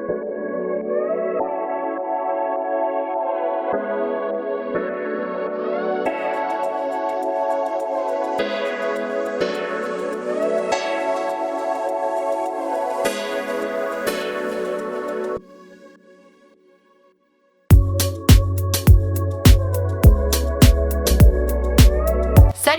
Salut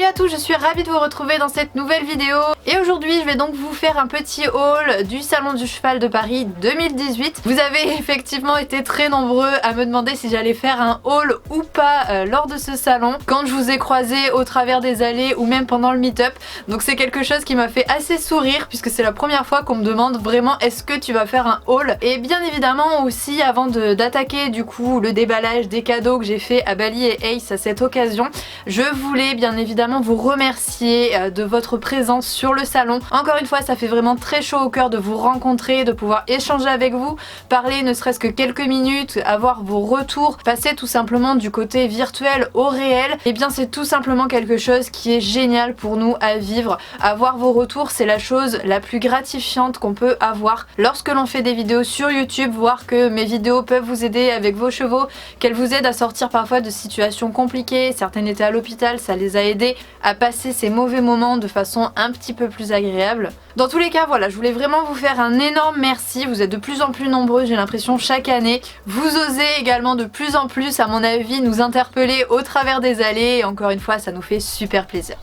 à tous, je suis ravie de vous retrouver dans cette nouvelle vidéo et aujourd'hui je vais donc vous faire un petit haul du Salon du Cheval de Paris 2018. Vous avez effectivement été très nombreux à me demander si j'allais faire un haul ou pas lors de ce salon, quand je vous ai croisé au travers des allées ou même pendant le meet-up. Donc c'est quelque chose qui m'a fait assez sourire puisque c'est la première fois qu'on me demande vraiment est-ce que tu vas faire un haul. Et bien évidemment aussi avant d'attaquer du coup le déballage des cadeaux que j'ai fait à Bali et Ace à cette occasion, je voulais bien évidemment vous remercier de votre présence sur le salon. Encore une fois, ça fait vraiment très chaud au cœur de vous rencontrer, de pouvoir échanger avec vous, parler ne serait-ce que quelques minutes, avoir vos retours, passer tout simplement du côté virtuel au réel. Et bien c'est tout simplement quelque chose qui est génial pour nous à vivre. Avoir vos retours, c'est la chose la plus gratifiante qu'on peut avoir lorsque l'on fait des vidéos sur YouTube, voir que mes vidéos peuvent vous aider avec vos chevaux, qu'elles vous aident à sortir parfois de situations compliquées. Certaines étaient à l'hôpital, ça les a aidées à passer ces mauvais moments de façon un petit peu plus agréable. Dans tous les cas, voilà, je voulais vraiment vous faire un énorme merci. Vous êtes de plus en plus nombreux, j'ai l'impression, chaque année. Vous osez également de plus en plus, à mon avis, nous interpeller au travers des allées. Et encore une fois, ça nous fait super plaisir.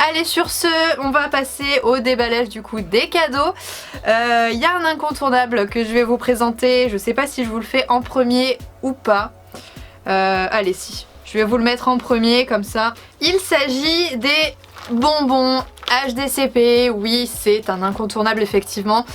Allez, sur ce, on va passer au déballage du coup des cadeaux. Il y a un incontournable que je vais vous présenter. Je sais pas si je vous le fais en premier ou pas. Allez, si. Je vais vous le mettre en premier comme ça. Il s'agit des bonbons HDCP. Oui, c'est un incontournable effectivement.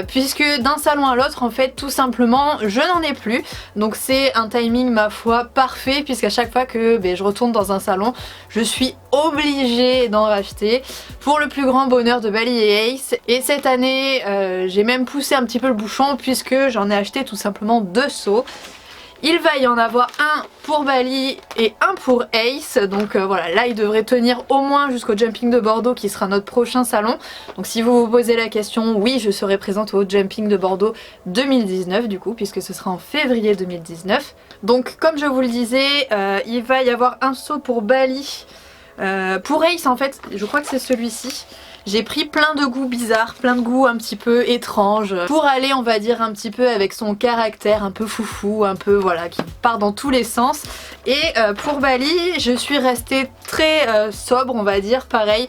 Puisque d'un salon à l'autre, en fait, tout simplement, je n'en ai plus. Donc c'est un timing, ma foi, parfait. Puisqu'à chaque fois que je retourne dans un salon, je suis obligée d'en racheter. Pour le plus grand bonheur de Bali et Ace. Et cette année, j'ai même poussé un petit peu le bouchon. Puisque j'en ai acheté tout simplement 2 seaux. Il va y en avoir un pour Bali et un pour Ace. Donc voilà, là il devrait tenir au moins jusqu'au Jumping de Bordeaux qui sera notre prochain salon. Donc si vous vous posez la question, oui, je serai présente au Jumping de Bordeaux 2019 du coup, puisque ce sera en février 2019. Donc comme je vous le disais, il va y avoir un seau pour Bali. Pour Ace en fait, je crois que c'est celui-ci. J'ai pris plein de goûts bizarres, plein de goûts un petit peu étranges pour aller, on va dire, un petit peu avec son caractère un peu foufou, un peu voilà, qui part dans tous les sens. Et pour Bali, je suis restée très sobre, on va dire, pareil.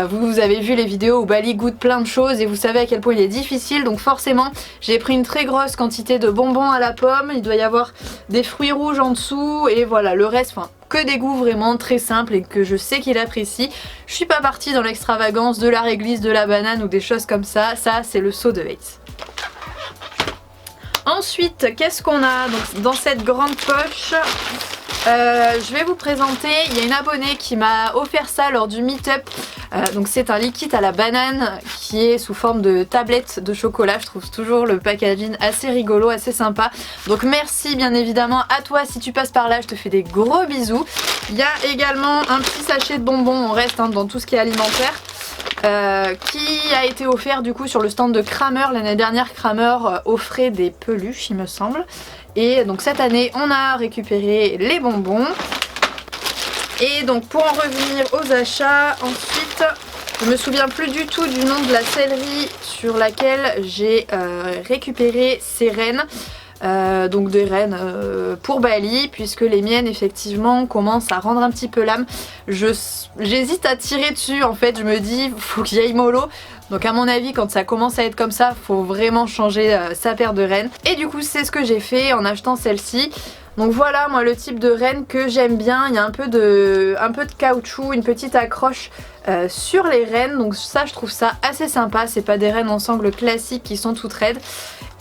Vous avez vu les vidéos où Bali goûte plein de choses et vous savez à quel point il est difficile. Donc forcément, j'ai pris une très grosse quantité de bonbons à la pomme. Il doit y avoir des fruits rouges en dessous et voilà, le reste, enfin, que des goûts vraiment très simples et que je sais qu'il apprécie. Je suis pas partie dans l'extravagance de la réglisse, de la banane ou des choses comme ça. Ça, c'est le seau de Ace. Ensuite, qu'est-ce qu'on a donc dans cette grande poche? Je vais vous présenter, il y a une abonnée qui m'a offert ça lors du meet-up. Donc c'est un liquide à la banane qui est sous forme de tablette de chocolat. Je trouve toujours le packaging assez rigolo, assez sympa. Donc merci bien évidemment à toi si tu passes par là, je te fais des gros bisous. Il y a également un petit sachet de bonbons, on reste dans tout ce qui est alimentaire. Qui a été offert du coup sur le stand de Kramer. L'année dernière, Kramer offrait des peluches il me semble. Et donc cette année on a récupéré les bonbons. Et donc pour en revenir aux achats, ensuite je me souviens plus du tout du nom de la sellerie sur laquelle j'ai récupéré ces rennes. Donc des rennes pour Bali, puisque les miennes effectivement commencent à rendre un petit peu l'âme. J'hésite à tirer dessus en fait, je me dis faut qu'il y aille mollo. Donc à mon avis quand ça commence à être comme ça, faut vraiment changer sa paire de rennes. Et du coup c'est ce que j'ai fait en achetant celle-ci. Donc voilà moi le type de renne que j'aime bien, il y a un peu de caoutchouc, une petite accroche sur les rennes, donc ça je trouve ça assez sympa, c'est pas des rennes en sangle classiques qui sont toutes raides.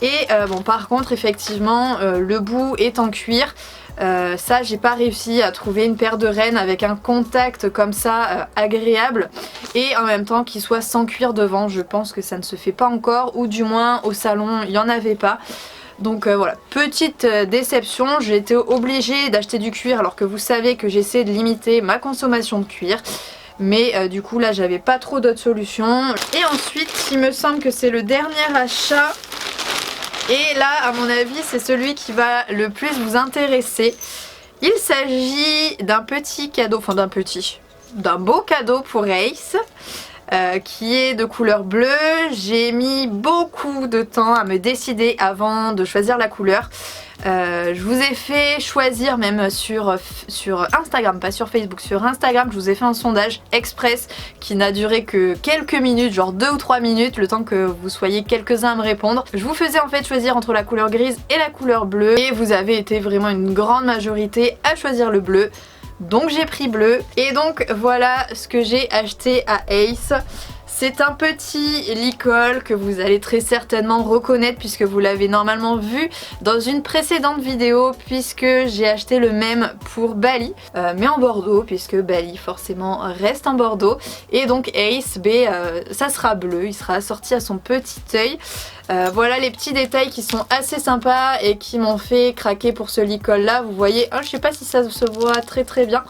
Et bon par contre effectivement le bout est en cuir. Ça j'ai pas réussi à trouver une paire de rennes avec un contact comme ça agréable et en même temps qui soit sans cuir devant. Je pense que ça ne se fait pas encore, ou du moins au salon il n'y en avait pas. Donc voilà, petite déception, j'ai été obligée d'acheter du cuir alors que vous savez que j'essaie de limiter ma consommation de cuir. Mais du coup là j'avais pas trop d'autres solutions. Et ensuite il me semble que c'est le dernier achat. Et là à mon avis c'est celui qui va le plus vous intéresser. Il s'agit d'un petit cadeau, enfin d'un beau cadeau pour Ace. Qui est de couleur bleue. J'ai mis beaucoup de temps à me décider avant de choisir la couleur. Je vous ai fait choisir même sur Instagram, pas sur Facebook, sur Instagram je vous ai fait un sondage express qui n'a duré que quelques minutes, genre 2 ou 3 minutes, le temps que vous soyez quelques-uns à me répondre. Je vous faisais en fait choisir entre la couleur grise et la couleur bleue et vous avez été vraiment une grande majorité à choisir le bleu. Donc j'ai pris bleu et donc voilà ce que j'ai acheté à Ace. C'est un petit licol que vous allez très certainement reconnaître puisque vous l'avez normalement vu dans une précédente vidéo, puisque j'ai acheté le même pour Bali, mais en Bordeaux, puisque Bali forcément reste en Bordeaux. Et donc Ace, ça sera bleu, il sera assorti à son petit œil. Voilà les petits détails qui sont assez sympas et qui m'ont fait craquer pour ce licol là. Vous voyez, je sais pas si ça se voit très bien.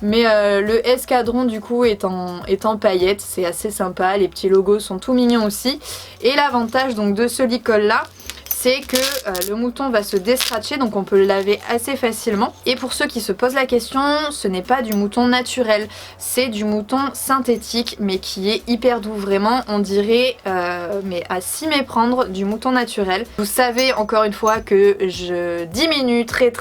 Mais le escadron du coup est en paillettes, c'est assez sympa, les petits logos sont tout mignons aussi. Et l'avantage donc de ce licol là, c'est que le mouton va se déscratcher, donc on peut le laver assez facilement. Et pour ceux qui se posent la question, ce n'est pas du mouton naturel, c'est du mouton synthétique, mais qui est hyper doux, vraiment on dirait, mais à s'y méprendre, du mouton naturel. Vous savez encore une fois que je diminue très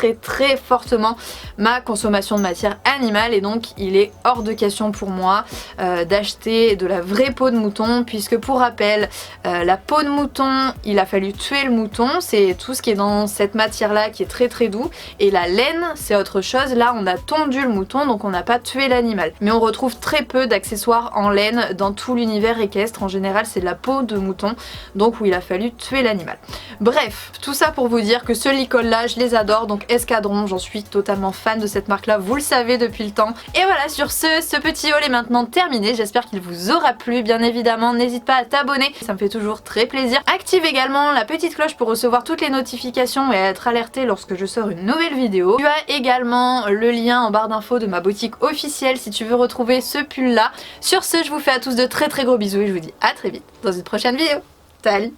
fortement ma consommation de matière animale, et donc il est hors de question pour moi d'acheter de la vraie peau de mouton, puisque pour rappel, la peau de mouton, il a fallu tuer le mouton. C'est tout ce qui est dans cette matière là qui est très doux, et la laine c'est autre chose. Là on a tondu le mouton, donc on n'a pas tué l'animal, mais on retrouve très peu d'accessoires en laine dans tout l'univers équestre. En général c'est de la peau de mouton, donc où il a fallu tuer l'animal. Bref, tout ça pour vous dire que ce licol là je les adore, donc Escadron, j'en suis totalement fan de cette marque là, vous le savez depuis le temps. Et voilà, sur ce petit haul est maintenant terminé, j'espère qu'il vous aura plu. Bien évidemment n'hésite pas à t'abonner, ça me fait toujours très plaisir. Active également la petite cloche pour recevoir toutes les notifications et être alerté lorsque je sors une nouvelle vidéo. Tu as également le lien en barre d'infos de ma boutique officielle si tu veux retrouver ce pull là. Sur ce, je vous fais à tous de très gros bisous et je vous dis à très vite dans une prochaine vidéo. Salut!